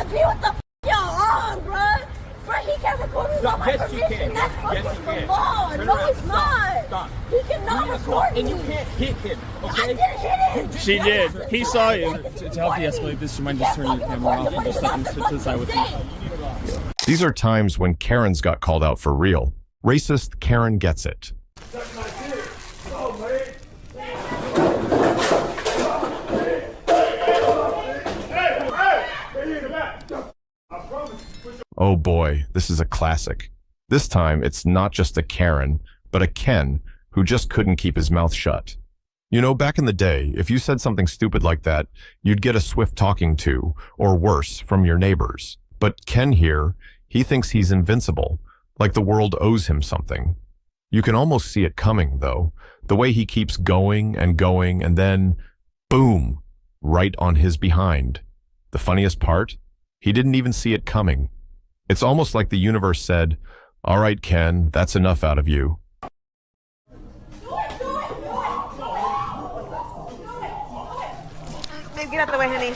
DMV, what the f y'all on, bruh? Bruh, he can't record me without my permission. That's fucking the law. No, it's not. Stop. He cannot record me. And you can't hit him, okay? I didn't hit him. She did. He saw you. To help de-escalate this, you mind just turning your camera off and just stepping to the side with me? These are times when Karens got called out for real. Racist Karen gets it. Oh boy, this is a classic. This time, it's not just a Karen, but a Ken who just couldn't keep his mouth shut. You know, back in the day, if you said something stupid like that, you'd get a swift talking to, or worse, from your neighbors. But Ken here, he thinks he's invincible, like the world owes him something. You can almost see it coming, though, the way he keeps going, and then, boom, right on his behind. The funniest part? He didn't even see it coming. It's almost like the universe said, "All right, Ken, that's enough out of you." Babe, get out of the way, honey.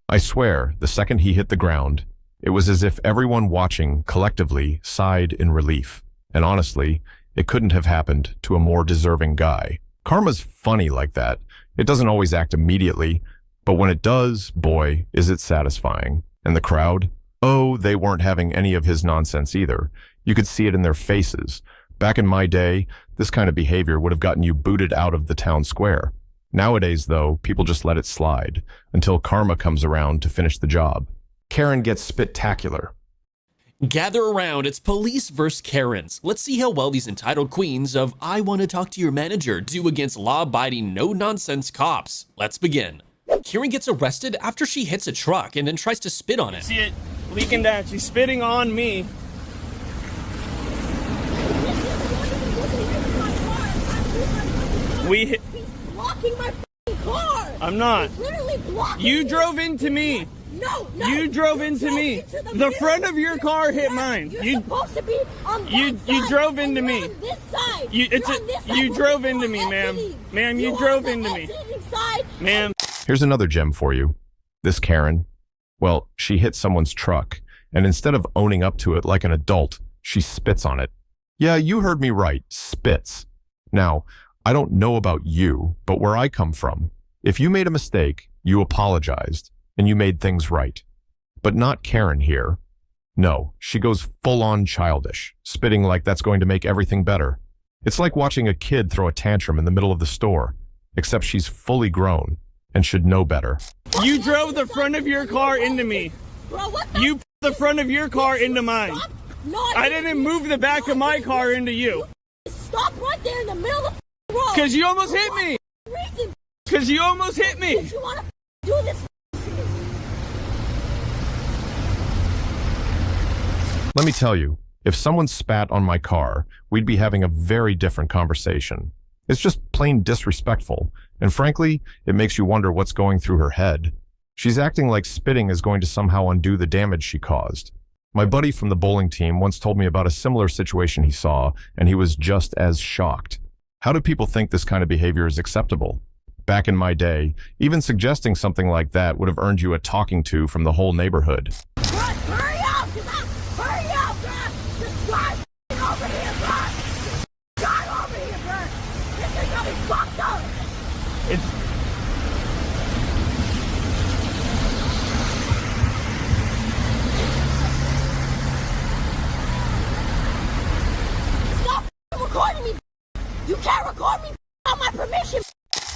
I swear, the second he hit the ground, it was as if everyone watching collectively sighed in relief. And honestly, it couldn't have happened to a more deserving guy. Karma's funny like that. It doesn't always act immediately, but when it does, boy, is it satisfying. And the crowd? Oh, they weren't having any of his nonsense either. You could see it in their faces. Back in my day, this kind of behavior would have gotten you booted out of the town square. Nowadays, though, people just let it slide until karma comes around to finish the job. Karen gets spectacular. Gather around, it's police versus Karens. Let's see how well these entitled queens of "I want to talk to your manager" do against law-abiding, no-nonsense cops. Let's begin. Karen gets arrested after she hits a truck and then tries to spit on it. See it leaking down. She's spitting on me. He's blocking my car. I'm not. He's literally blocking You it. drove into me. No. You drove into me. The front of your car hit mine. You're supposed to be on that You side, drove and into you're me. on this side. You You're on this side. you What drove are into me, doing? ma'am. Exiting. Ma'am, you are drove on into the me. exiting side. Ma'am. Here's another gem for you. This Karen, well, she hit someone's truck, and instead of owning up to it like an adult, she spits on it. Yeah, you heard me right, spits. Now, I don't know about you, but where I come from, if you made a mistake, you apologized, and you made things right. But not Karen here. No, she goes full-on childish, spitting like that's going to make everything better. It's like watching a kid throw a tantrum in the middle of the store, except she's fully grown and should know better. You drove the front of your car into me. Bro, what the You put the front of your car into mine. No, I didn't move the back of my car into you. Stop right there in the middle of the road. Because you almost hit me. Reason. Because you almost hit me. If you want to do this. Let me tell you, if someone spat on my car, we'd be having a very different conversation. It's just plain disrespectful, and frankly, it makes you wonder what's going through her head. She's acting like spitting is going to somehow undo the damage she caused. My buddy from the bowling team once told me about a similar situation he saw, and he was just as shocked. How do people think this kind of behavior is acceptable? Back in my day, even suggesting something like that would have earned you a talking to from the whole neighborhood. Hurry up! Hurry up, bro! Just drive over here, bro! Drive over here, bro! This is gonna be fucked up! Stop recording me! You can't record me without my permission!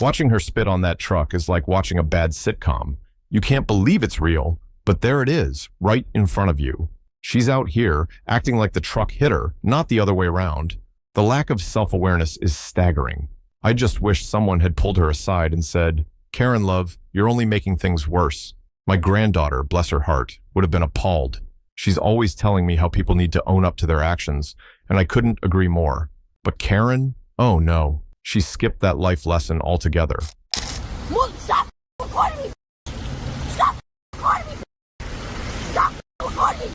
Watching her spit on that truck is like watching a bad sitcom. You can't believe it's real, but there it is, right in front of you. She's out here acting like the truck hit her, not the other way around. The lack of self-awareness is staggering. I just wish someone had pulled her aside and said, "Karen, love, you're only making things worse." My granddaughter, bless her heart, would have been appalled. She's always telling me how people need to own up to their actions, and I couldn't agree more. But Karen? Oh no. She skipped that life lesson altogether. Stop recording me! Stop recording me! Stop recording me!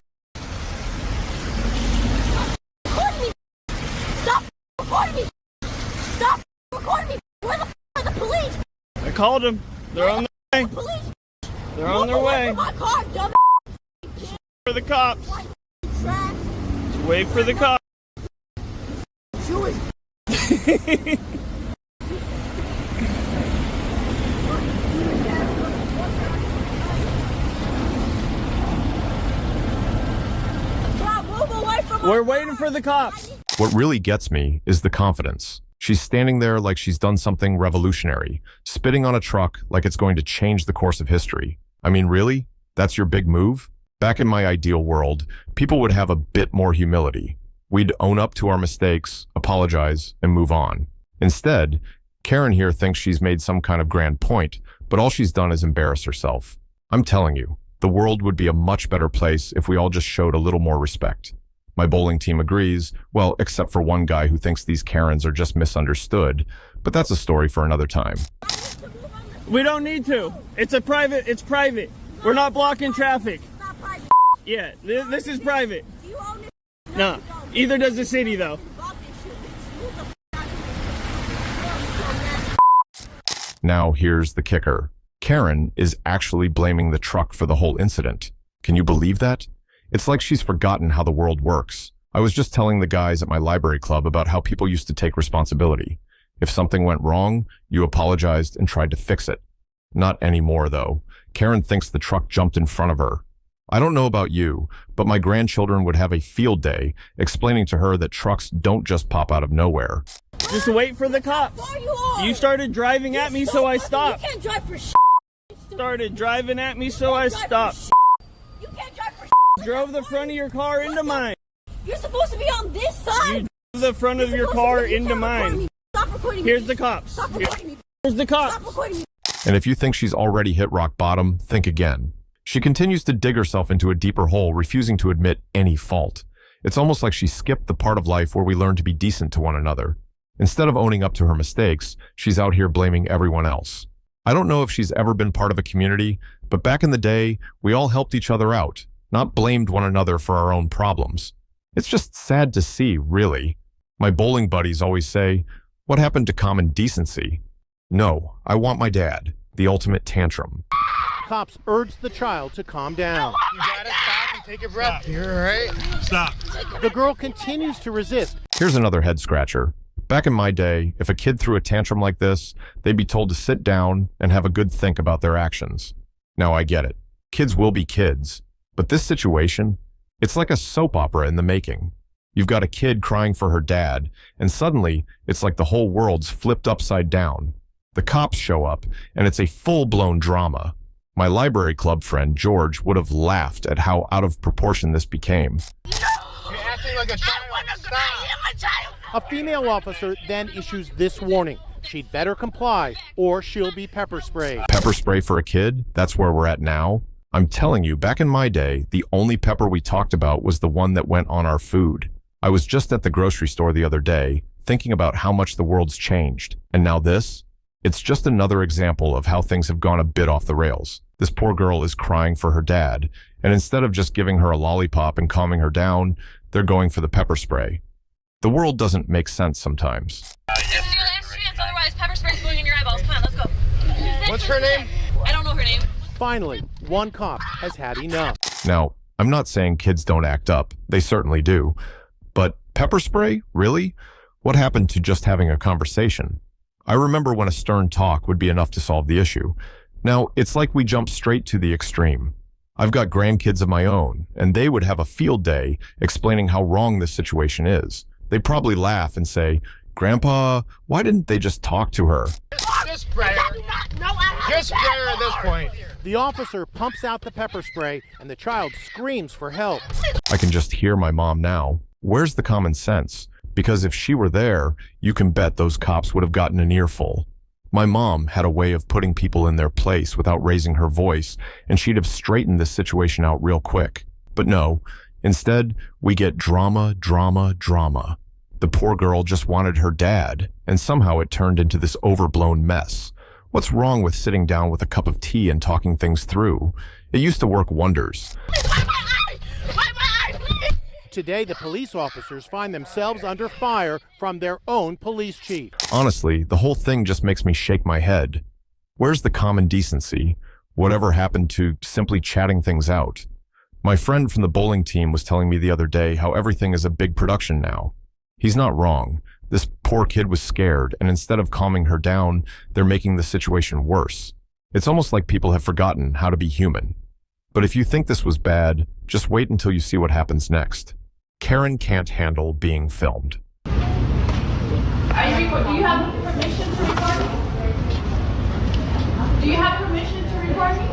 Stop recording me! Stop recording me! Stop recording me! Where the f are the police? I called them. They're on the way. Police! They're on their way. My car, dumb For the cops. trash. Wait for the cops. Jewish. Bro, move away from my We're waiting for the cops. What really gets me is the confidence. She's standing there like she's done something revolutionary, spitting on a truck like it's going to change the course of history. I mean, really? That's your big move? Back in my ideal world, people would have a bit more humility. We'd own up to our mistakes, apologize, and move on. Instead, Karen here thinks she's made some kind of grand point, but all she's done is embarrass herself. I'm telling you, the world would be a much better place if we all just showed a little more respect. My bowling team agrees, well, except for one guy who thinks these Karens are just misunderstood, but that's a story for another time. We don't need to. It's private. We're not blocking traffic. It's not private. Yeah, this is private. Do you own it? No, you don't. either does the city though. You bought this shit, bitch. Move the out of here. Now here's the kicker. Karen is actually blaming the truck for the whole incident. Can you believe that? It's like she's forgotten how the world works. I was just telling the guys at my library club about how people used to take responsibility. If something went wrong, you apologized and tried to fix it. Not anymore, though. Karen thinks the truck jumped in front of her. I don't know about you, but my grandchildren would have a field day explaining to her that trucks don't just pop out of nowhere. Just wait for the cops. Where you are? You started driving at me, so I stopped. You can't drive for shit. Started driving at me, so I stopped. You can't drive for shit. Drove the front of your car into mine. You're supposed to be on this side. You drove the front of your car into mine. Stop recording me. Here's the cops. Stop recording me. Here's the Stop cops. recording me. And if you think she's already hit rock bottom, think again. She continues to dig herself into a deeper hole, refusing to admit any fault. It's almost like she skipped the part of life where we learn to be decent to one another. Instead of owning up to her mistakes, she's out here blaming everyone else. I don't know if she's ever been part of a community, but back in the day, we all helped each other out, not blamed one another for our own problems. It's just sad to see, really. My bowling buddies always say, "What happened to common decency?" No, I want my dad, the ultimate tantrum. Cops urged the child to calm down. You gotta stop and take a breath. You're all right. Stop. The girl continues to resist. Here's another head scratcher. Back in my day, if a kid threw a tantrum like this, they'd be told to sit down and have a good think about their actions. Now I get it. Kids will be kids. But this situation, it's like a soap opera in the making. You've got a kid crying for her dad, and suddenly it's like the whole world's flipped upside down. The cops show up, and it's a full-blown drama. My library club friend, George, would have laughed at how out of proportion this became. You're acting like a child. Stop. A female officer then issues this warning. She'd better comply, or she'll be pepper sprayed. Pepper spray for a kid? That's where we're at now? I'm telling you, back in my day, the only pepper we talked about was the one that went on our food. I was just at the grocery store the other day, thinking about how much the world's changed. And now this? It's just another example of how things have gone a bit off the rails. This poor girl is crying for her dad, and instead of just giving her a lollipop and calming her down, they're going for the pepper spray. The world doesn't make sense sometimes. This is your last chance, otherwise pepper spray's going in your eyeballs. Come on, let's go. What's her name? I don't know her name. Finally, one cop has had enough. Now, I'm not saying kids don't act up. They certainly do. But pepper spray? Really? What happened to just having a conversation? I remember when a stern talk would be enough to solve the issue. Now, it's like we jump straight to the extreme. I've got grandkids of my own, and they would have a field day explaining how wrong this situation is. They'd probably laugh and say, "Grandpa, why didn't they just talk to her?" Just spray her. Just spray her at this point. The officer pumps out the pepper spray, and the child screams for help. I can just hear my mom now. Where's the common sense? Because if she were there, you can bet those cops would have gotten an earful. My mom had a way of putting people in their place without raising her voice, and she'd have straightened this situation out real quick. But no, instead, we get drama, drama, drama. The poor girl just wanted her dad, and somehow it turned into this overblown mess. What's wrong with sitting down with a cup of tea and talking things through? It used to work wonders. Today, the police officers find themselves under fire from their own police chief. Honestly, the whole thing just makes me shake my head. Where's the common decency? Whatever happened to simply chatting things out? My friend from the bowling team was telling me the other day how everything is a big production now. He's not wrong. This poor kid was scared, and instead of calming her down, they're making the situation worse. It's almost like people have forgotten how to be human. But if you think this was bad, just wait until you see what happens next. Karen can't handle being filmed. Do you have permission to record me? Do you have permission to record me?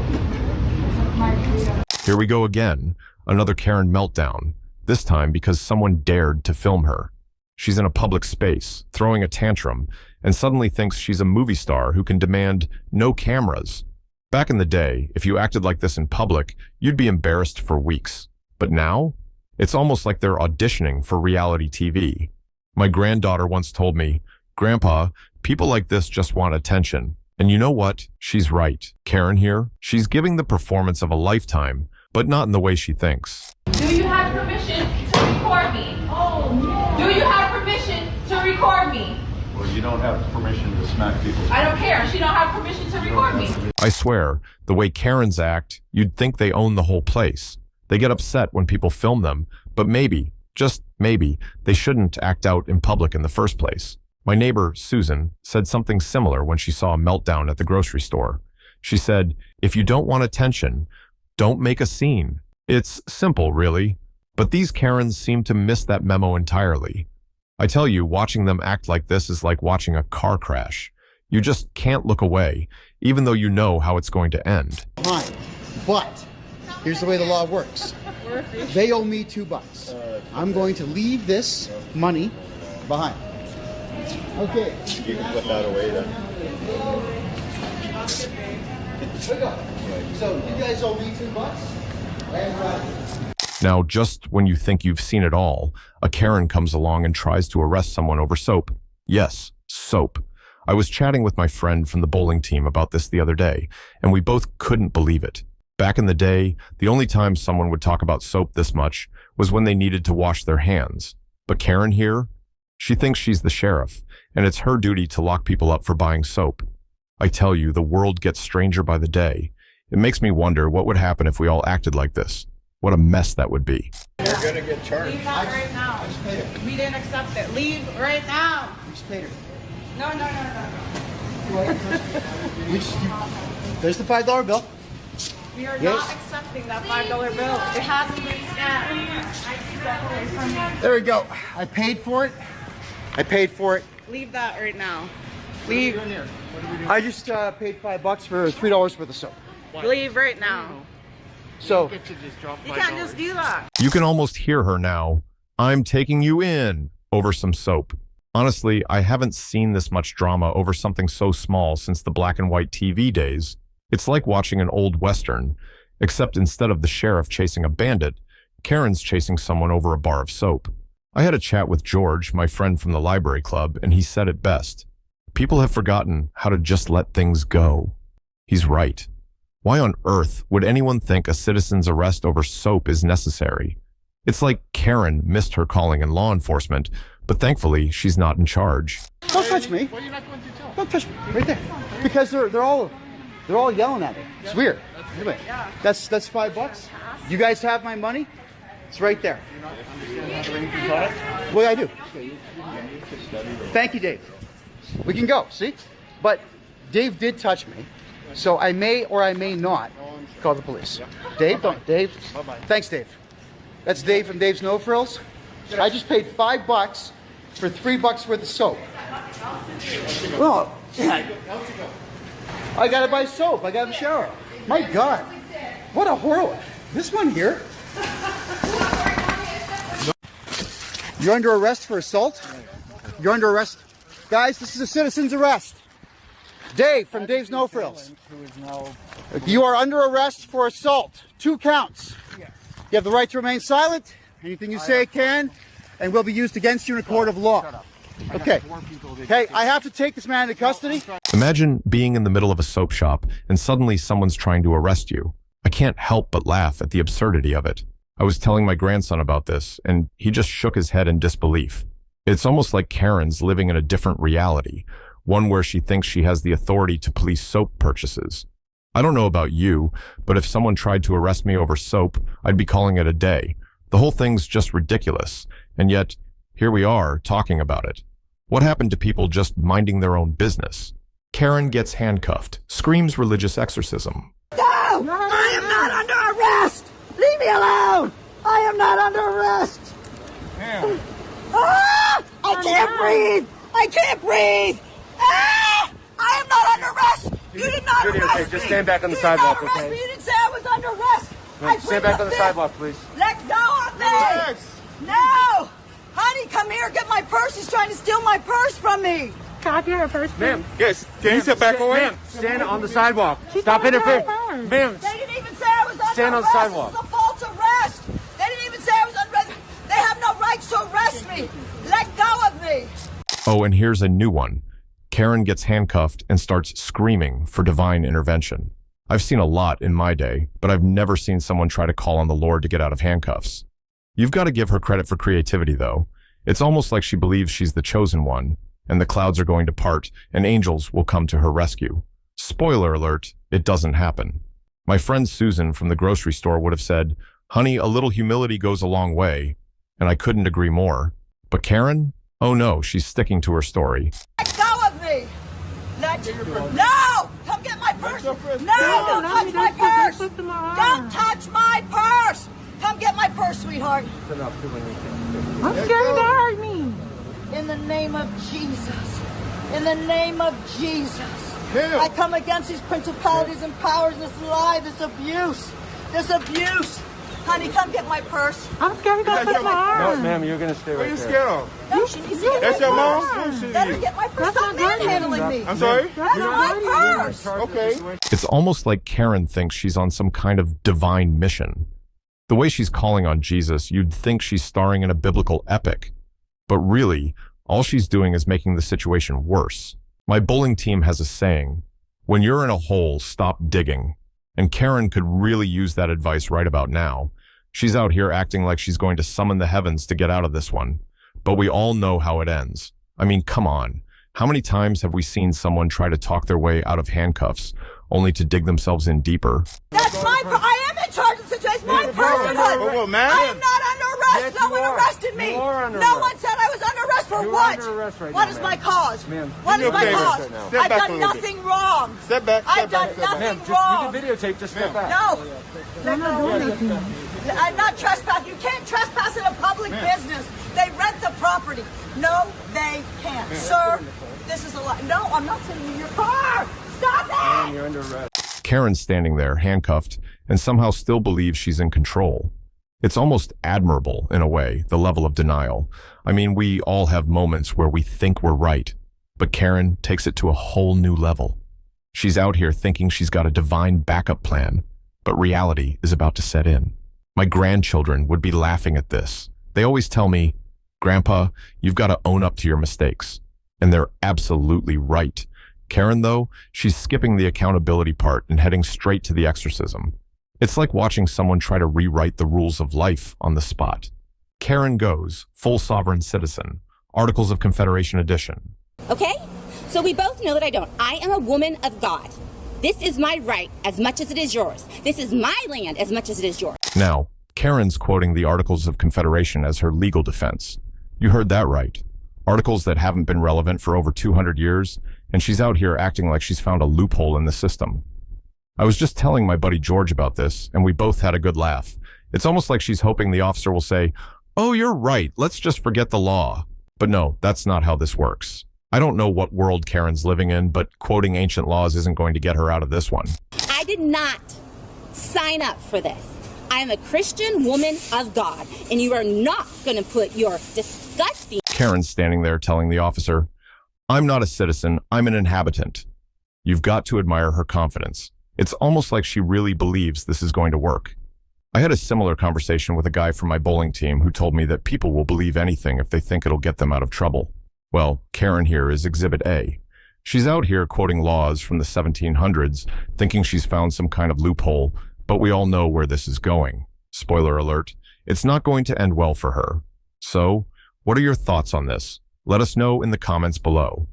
Here we go again, another Karen meltdown, this time because someone dared to film her. She's in a public space, throwing a tantrum, and suddenly thinks she's a movie star who can demand no cameras. Back in the day, if you acted like this in public, you'd be embarrassed for weeks. But now, it's almost like they're auditioning for reality TV. My granddaughter once told me, "Grandpa, people like this just want attention." And you know what? She's right. Karen here, she's giving the performance of a lifetime, but not in the way she thinks. Do you have permission to record me? Oh, no. Do you have permission to record me? Well, you don't have permission to smack people. I don't care. She don't have permission to record me. I swear, the way Karens act, you'd think they own the whole place. They get upset when people film them, but maybe, just maybe, they shouldn't act out in public in the first place. My neighbor, Susan, said something similar when she saw a meltdown at the grocery store. She said, "If you don't want attention, don't make a scene." It's simple, really. But these Karens seem to miss that memo entirely. I tell you, watching them act like this is like watching a car crash. You just can't look away, even though you know how it's going to end. Fine, but here's the way the law works. They owe me $2. I'm going to leave this money behind. Okay. You can put that away then. So you guys owe me $2? Now, just when you think you've seen it all, a Karen comes along and tries to arrest someone over soap. Yes, soap. I was chatting with my friend from the bowling team about this the other day, and we both couldn't believe it. Back in the day, the only time someone would talk about soap this much was when they needed to wash their hands. But Karen here, she thinks she's the sheriff, and it's her duty to lock people up for buying soap. I tell you, the world gets stranger by the day. It makes me wonder what would happen if we all acted like this. What a mess that would be. You're gonna get charged. Leave that right now. We didn't accept it. Leave right now. I just paid her. No. There's the $5 bill. We are Yes. not accepting that $5 bill. It hasn't been scanned. There we go. I paid for it. Leave that right now. Leave. I just paid $5 for $3 worth of soap. Leave right now. So You can't just do that. You can almost hear her now. "I'm taking you in," over some soap. Honestly, I haven't seen this much drama over something so small since the black and white TV days. It's like watching an old Western, except instead of the sheriff chasing a bandit, Karen's chasing someone over a bar of soap. I had a chat with George, my friend from the library club, and he said it best. People have forgotten how to just let things go. He's right. Why on earth would anyone think a citizen's arrest over soap is necessary? It's like Karen missed her calling in law enforcement, but thankfully she's not in charge. don't touch me. Why are you not going to tell? Don't touch me. Right there. Because they're all yelling at me. It's weird. Anyway, that's $5. You guys have my money? It's right there. Well, I do. Thank you, Dave. We can go, see? But Dave did touch me, so I may or I may not call the police. Dave, don't. Dave. Thanks, Dave. That's Dave from Dave's No Frills. I just paid $5 for $3 worth of soap. Well, I gotta buy soap. I gotta shower. My God, what a horror! This one here. You're under arrest for assault. You're under arrest, guys. This is a citizen's arrest. Dave from Dave's No Frills. You are under arrest for assault. 2 counts. You have the right to remain silent. Anything you say can and will be used against you in a court of law. Okay. Okay, I have to take this man into custody. Imagine being in the middle of a soap shop and suddenly someone's trying to arrest you. I can't help but laugh at the absurdity of it. I was telling my grandson about this, and he just shook his head in disbelief. It's almost like Karen's living in a different reality, one where she thinks she has the authority to police soap purchases. I don't know about you, but if someone tried to arrest me over soap, I'd be calling it a day. The whole thing's just ridiculous. And yet, here we are talking about it. What happened to people just minding their own business? Karen gets handcuffed, screams religious exorcism. No! I am not under arrest! Leave me alone! I am not under arrest! Ah! I can't breathe! I can't breathe! Ah! I am not under arrest! You did not arrest me! Just stand back on the sidewalk, You did not arrest okay? me! You didn't say I was under arrest! I Stand back on the sidewalk, please. Let go of me! No! Honey, come here, get my purse. He's trying to steal my purse from me. Can I get her purse, please? Ma'am, yes. Can you step back away? Stand on the sidewalk. Stop interfering. Ma'am, They didn't even say I was under stand on the arrest. sidewalk. This is a false arrest. They didn't even say I was under arrest. They have no rights to arrest me. Let go of me. Oh, and here's a new one. Karen gets handcuffed and starts screaming for divine intervention. I've seen a lot in my day, but I've never seen someone try to call on the Lord to get out of handcuffs. You've got to give her credit for creativity, though. It's almost like she believes she's the chosen one, and the clouds are going to part, and angels will come to her rescue. Spoiler alert, it doesn't happen. My friend Susan from the grocery store would have said, "Honey, a little humility goes a long way," and I couldn't agree more. But Karen? Oh no, she's sticking to her story. Let go of me. No! Come get my purse. No, don't touch my purse. Don't touch my purse. Come get my purse, sweetheart. I'm scared to hurt me. In the name of Jesus. In the name of Jesus. I come against these principalities and powers, this lie, this abuse. This abuse. Honey, come get my purse. I'm scared to go put my arm. No, ma'am, you're going to stay right there. What are you scared of? No, she needs to get That's my your mom? purse. Who is Let her she? get my purse. That's Stop not dirty. manhandling me. I'm sorry? That's my purse. Okay. It's almost like Karen thinks she's on some kind of divine mission. The way she's calling on Jesus, you'd think she's starring in a biblical epic. But really, all she's doing is making the situation worse. My bowling team has a saying, "When you're in a hole, stop digging." And Karen could really use that advice right about now. She's out here acting like she's going to summon the heavens to get out of this one. But we all know how it ends. I mean, come on. How many times have we seen someone try to talk their way out of handcuffs, only to dig themselves in deeper? That's my purse. I am in charge of the situation. My personhood. Whoa, ma'am. I am not under arrest. Yes, No you one are. arrested me. You are under No arrest. one said I was under arrest for You are what? under arrest right What now, is ma'am. my cause? Ma'am, What do is me a my favor cause? right now. Step I've back done a little bit. nothing wrong. Step back. I've Step back. done Step back. nothing Ma'am, wrong. you can videotape. Just step back. No. I'm not doing anything. I'm not trespassing. You can't trespass in a public business. They rent the property. No, they can't. Sir, this is a lie. No, I'm not sitting in your car. Stop it! You're under arrest. Karen's standing there, handcuffed, and somehow still believes she's in control. It's almost admirable, in a way, the level of denial. I mean, we all have moments where we think we're right, but Karen takes it to a whole new level. She's out here thinking she's got a divine backup plan, but reality is about to set in. My grandchildren would be laughing at this. They always tell me, "Grandpa, you've got to own up to your mistakes." And they're absolutely right. Karen, though, she's skipping the accountability part and heading straight to the exorcism. It's like watching someone try to rewrite the rules of life on the spot. Karen goes, full sovereign citizen, Articles of Confederation edition. Okay? So we both know that I don't. I am a woman of God. This is my right as much as it is yours. This is my land as much as it is yours. Now, Karen's quoting the Articles of Confederation as her legal defense. You heard that right. Articles that haven't been relevant for over 200 years, and she's out here acting like she's found a loophole in the system. I was just telling my buddy George about this, and we both had a good laugh. It's almost like she's hoping the officer will say, "Oh, you're right, let's just forget the law." But no, that's not how this works. I don't know what world Karen's living in, but quoting ancient laws isn't going to get her out of this one. I did not sign up for this. I am a Christian woman of God, and you are not going to put your disgusting... Karen's standing there telling the officer, "I'm not a citizen, I'm an inhabitant." You've got to admire her confidence. It's almost like she really believes this is going to work. I had a similar conversation with a guy from my bowling team who told me that people will believe anything if they think it'll get them out of trouble. Well, Karen here is Exhibit A. She's out here quoting laws from the 1700s, thinking she's found some kind of loophole, but we all know where this is going. Spoiler alert, it's not going to end well for her. So, what are your thoughts on this? Let us know in the comments below.